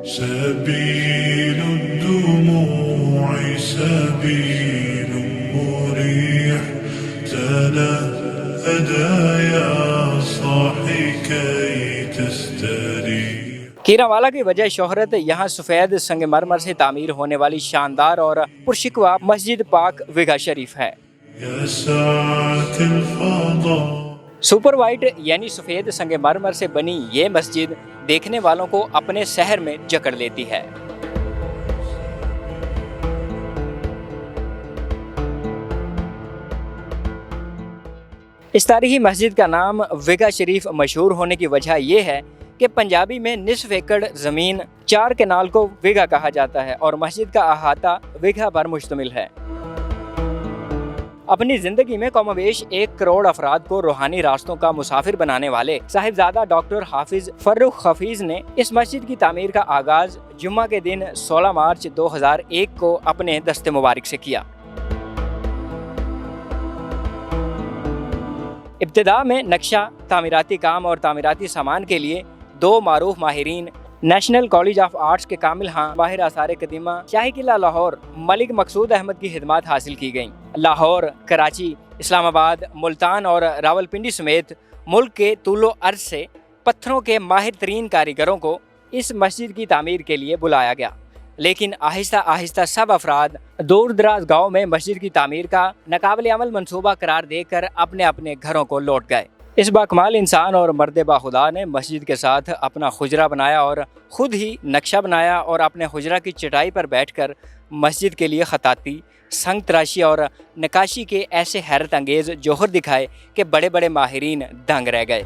سبيل الدموع سبيل مريح تنهدى يا صاحي كي تستريح. कीरावाला की वजह शोहरत यहाँ सफ़ेद संगमरमर से तामीर होने वाली शानदार और पुरशिकवा मस्जिद पाक विगा शरीफ है। يا ساعة الفضاء सुपर वाइट यानी सफ़ेद संगमरमर से बनी ये मस्जिद देखने वालों को अपने शहर में जकड़ लेती है। इस तारीखी मस्जिद का नाम विगा शरीफ मशहूर होने की वजह यह है कि पंजाबी में निस्फ एकड़ ज़मीन 4 केनाल को विगा कहा जाता है और मस्जिद का अहाता विगा पर मुश्तमिल है। अपनी ज़िंदगी में कमोबेश 1 करोड़ अफराद को रूहानी रास्तों का मुसाफिर बनाने वाले साहिबजादा डॉक्टर हाफिज फर्रुख हफीज ने इस मस्जिद की तामीर का आगाज़ जुम्मा के दिन 16 मार्च 2001 को अपने दस्ते मुबारक से किया। इब्तिदा में नक्शा, तामीराती काम और तामीराती सामान के लिए 2 मारूफ माहिरीन नेशनल कॉलेज ऑफ आर्ट्स के कामिल माहिर आसार कदीमा शाही किला लाहौर मलिक मकसूद अहमद की खिदमत हासिल की गईं। लाहौर, कराची, इस्लामाबाद, मुल्तान और रावलपिंडी समेत मुल्क के तूलो अर्ज से पत्थरों के माहिर तरीन कारीगरों को इस मस्जिद की तामीर के लिए बुलाया गया, लेकिन आहिस्ता आहिस्ता सब अफराद दूर दराज गाँव में मस्जिद की तामीर का नाकाबिल अमल मंसूबा करार देकर अपने अपने घरों को लौट गए। इस बाकमाल इंसान और मर्द बाखुदा ने मस्जिद के साथ अपना खुजरा बनाया और ख़ुद ही नक्शा बनाया और अपने खुजरा की चटाई पर बैठकर मस्जिद के लिए खताती, संग तराशी और नकाशी के ऐसे हैरत अंगेज़ जौहर दिखाए कि बड़े बड़े माहिरीन दंग रह गए।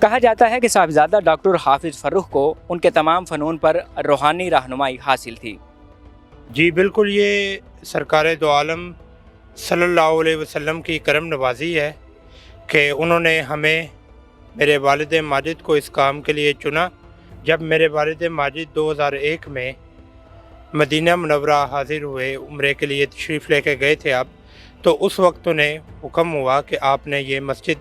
कहा जाता है कि साहिबजादा डॉक्टर हाफिज फर्रुख को उनके तमाम फ़नून पर रूहानी रहनुमाई हासिल थी। जी बिल्कुल, ये सरकार दो आलम सल्लल्लाहु अलैहि वसल्लम की करम नवाजी है कि उन्होंने हमें, मेरे वालिद माजिद को इस काम के लिए चुना। जब मेरे वालिद माजिद 2001 में मदीना मुनव्वरा हाजिर हुए, उम्रे के लिए तशरीफ़ लेके गए थे आप, तो उस वक्त उन्हें हुक्म हुआ कि आपने ये मस्जिद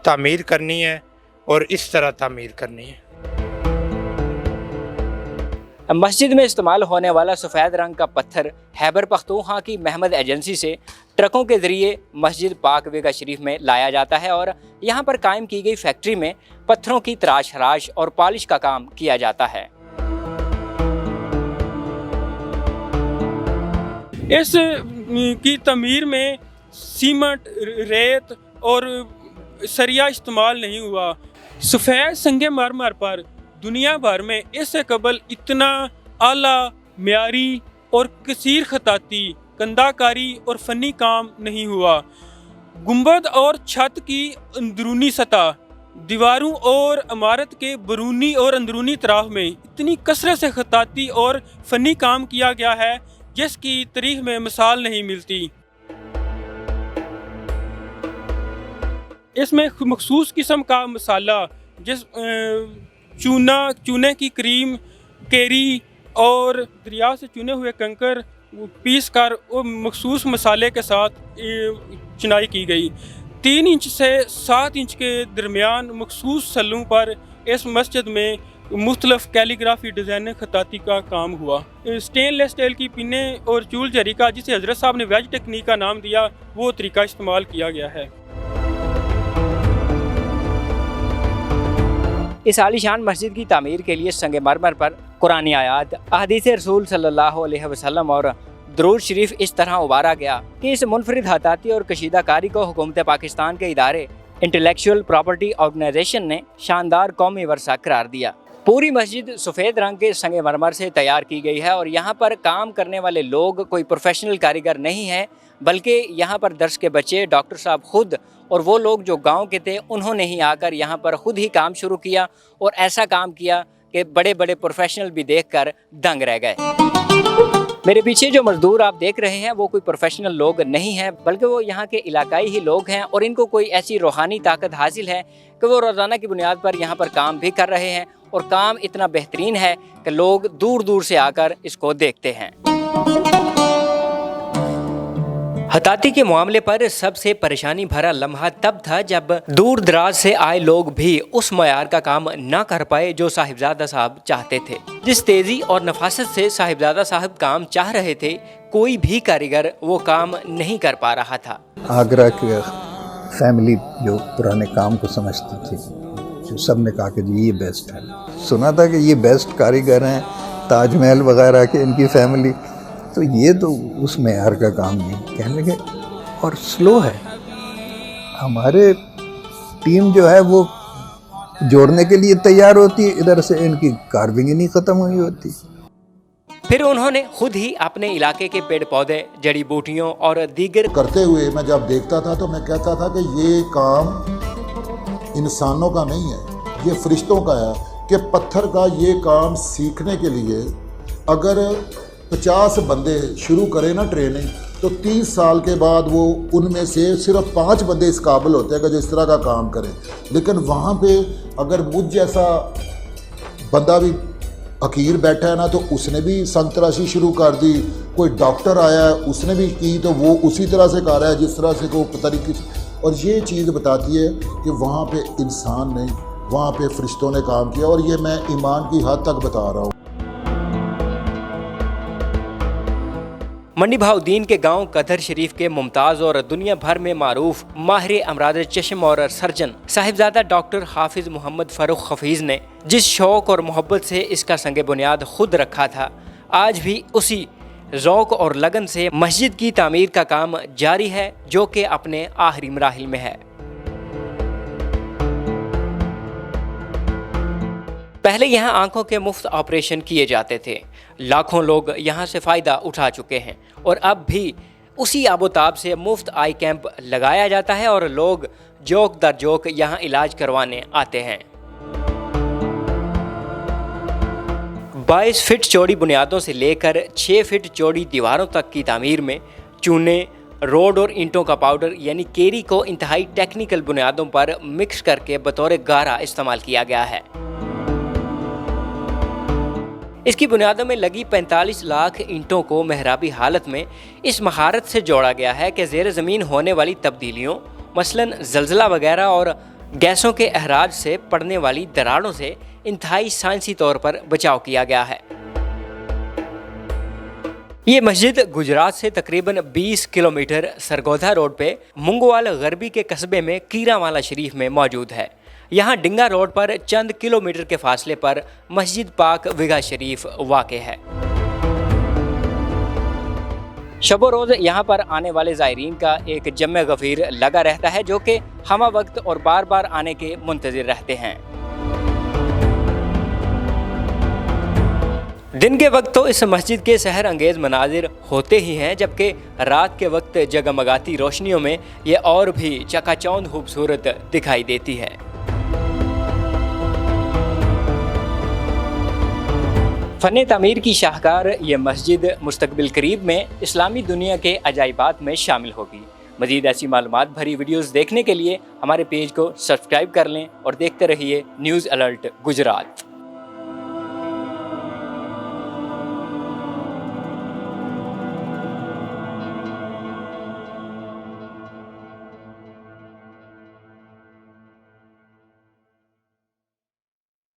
तामीर करनी है और इस तरह तामीर करनी है। मस्जिद में इस्तेमाल होने वाला सफ़ेद रंग का पत्थर खैबर पख्तूनख्वा की महमद एजेंसी से ट्रकों के ज़रिए मस्जिद पाक विगा शरीफ में लाया जाता है और यहाँ पर कायम की गई फैक्ट्री में पत्थरों की तराश हराश और पॉलिश का काम किया जाता है। इस की तमीर में सीमेंट, रेत और सरिया इस्तेमाल नहीं हुआ। सफ़ेद संगमरमर पर दुनिया भर में इससे कबल इतना आला, म्यारी और कसीर खताती, कंदाकारी और फ़नी काम नहीं हुआ। गुंबद और छत की अंदरूनी सतह, दीवारों और इमारत के बैरूनी और अंदरूनी तराफ में इतनी कसरत से खताती और फ़नी काम किया गया है जिसकी तारीख में मिसाल नहीं मिलती। इसमें मखसूस किस्म का मसाला, जिस चूने की क्रीम, केरी और दरिया से चुने हुए कंकर पीस कर वो मखसूस मसाले के साथ चुनाई की गई। 3 इंच से 7 इंच के दरमियान मखसूस सल्लों पर इस मस्जिद में मुख्तलिफ कैलीग्राफी डिज़ाइन खताती का काम हुआ। स्टेनलेस स्टील की पिने और चूल जरी का, जिसे हजरत साहब ने वेज टेक्निक का नाम दिया, वो तरीका इस्तेमाल किया गया है। इस आलीशान मस्जिद की तामीर के लिए संगमरमर पर कुरानी आयात, अहदीस रसूल सल्लल्लाहु अलैहि वसल्लम और दरूद शरीफ इस तरह उबारा गया कि इस मुनफरिद हताती और कशीदाकारी को हुकूमत पाकिस्तान के इदारे इंटेलेक्चुअल प्रॉपर्टी ऑर्गेनाइजेशन ने शानदार कौमी वर्सा करार दिया। पूरी मस्जिद सफ़ेद रंग के संगमरमर से तैयार की गई है और यहाँ पर काम करने वाले लोग कोई प्रोफेशनल कारीगर नहीं हैं, बल्कि यहाँ पर दर्स के बच्चे, डॉक्टर साहब खुद और वो लोग जो गांव के थे, उन्होंने ही आकर यहाँ पर खुद ही काम शुरू किया और ऐसा काम किया कि बड़े बड़े प्रोफेशनल भी देखकर दंग रह गए। मेरे पीछे जो मजदूर आप देख रहे हैं वो कोई प्रोफेशनल लोग नहीं हैं, बल्कि वो यहाँ के इलाकाई ही लोग हैं और इनको कोई ऐसी रूहानी ताकत हासिल है कि वो रोज़ाना की बुनियाद पर यहाँ पर काम भी कर रहे हैं और काम इतना बेहतरीन है कि लोग दूर दूर से आकर इसको देखते हैं। हताती के मामले पर सबसे परेशानी भरा लम्हा तब था जब दूर दराज से आए लोग भी उस मयार का काम ना कर पाए जो साहिबजादा साहब चाहते थे। जिस तेजी और नफासत से साहिबजादा साहब काम चाह रहे थे, कोई भी कारीगर वो काम नहीं कर पा रहा था। आगरा के फैमिली जो पुराने काम को समझती थी, जो सब ने कहा कि जी ये बेस्ट है। सुना था कि ये बेस्ट कारीगर हैं, ताजमहल वगैरह के इनकी फैमिली, तो ये तो उस मेयार का काम नहीं। कहने लगे और स्लो है, हमारे टीम जो है वो जोड़ने के लिए तैयार होती है, इधर से इनकी कार्विंग ही नहीं ख़त्म हुई होती। फिर उन्होंने खुद ही अपने इलाके के पेड़ पौधे, जड़ी बूटियों और दीगर करते हुए मैं जब देखता था तो मैं कहता था कि ये काम इंसानों का नहीं है, ये फरिश्तों का है। कि पत्थर का ये काम सीखने के लिए अगर 50 बंदे शुरू करें ना ट्रेनिंग, तो 30 साल के बाद वो उनमें से सिर्फ 5 बंदे इस काबिल होते हैं कि जो इस तरह का काम करें। लेकिन वहाँ पे अगर मुझ जैसा बंदा भी अकीर बैठा है ना, तो उसने भी संग तराशी शुरू कर दी। कोई डॉक्टर आया है, उसने भी की, तो वो उसी तरह से कर रहा है जिस तरह से को तरीके से। और ये चीज़ बताती है कि वहाँ पे इंसान नहीं, वहाँ पे फरिश्तों ने काम किया। और ये मैं ईमान की हद तक बता रहा हूँ। मंडी बहाउद्दीन के गांव कदर शरीफ के मुमताज़ और दुनिया भर में मारूफ माहिर अमराज चश्म और सर्जन साहिबजादा डॉक्टर हाफिज मोहम्मद फ़ारूक हफीज़ ने जिस शौक़ और मोहब्बत से इसका संग बुनियाद खुद रखा था, आज भी उसी ज़ौक़ और लगन से मस्जिद की तामीर का काम जारी है, जो कि अपने आखिरी मराहिल में है। पहले यहाँ आंखों के मुफ्त ऑपरेशन किए जाते थे, लाखों लोग यहाँ से फ़ायदा उठा चुके हैं और अब भी उसी आबोताब से मुफ्त आई कैंप लगाया जाता है और लोग जोक दर जोक यहाँ इलाज करवाने आते हैं। 22 फीट चौड़ी बुनियादों से लेकर 6 फीट चौड़ी दीवारों तक की तामीर में चूने, रोड और ईंटों का पाउडर यानी केरी को इंतहाई टेक्निकल बुनियादों पर मिक्स करके बतौर गारा इस्तेमाल किया गया है। इसकी बुनियादों में लगी 45 लाख ईंटों को मेहराबी हालत में इस महारत से जोड़ा गया है कि ज़ेर ज़मीन होने वाली तब्दीलियों, मसलन ज़लज़ला वगैरह और गैसों के अहराज से पड़ने वाली दरारों से इंतहाई साइंसी तौर पर बचाव किया गया है। ये मस्जिद गुजरात से तकरीबन 20 किलोमीटर सरगोधा रोड पे मुंगवाल गरबी के कस्बे में कीरावाला शरीफ में मौजूद है। यहाँ डिंगा रोड पर चंद किलोमीटर के फासले पर मस्जिद पाक विगा शरीफ वाक़े है। शबो रोज़ यहाँ पर आने वाले ज़ायरीन का एक जम्मे गफ़ीर लगा रहता है, जो कि हमा वक्त और बार बार आने के मुंतज़िर रहते हैं। दिन के वक्त तो इस मस्जिद के सहर अंगेज़ मनाजिर होते ही हैं, जबकि रात के वक्त जगमगाती रोशनियों में ये और भी चकाचौंध खूबसूरत दिखाई देती है। फ़न तामीर की शाहकार ये मस्जिद मुस्तकबिल करीब में इस्लामी दुनिया के अजाइबात में शामिल होगी। मज़ीद ऐसी मालूमात भरी वीडियोज़ देखने के लिए हमारे पेज को सब्सक्राइब कर लें और देखते रहिए न्यूज़ अलर्ट गुजरात।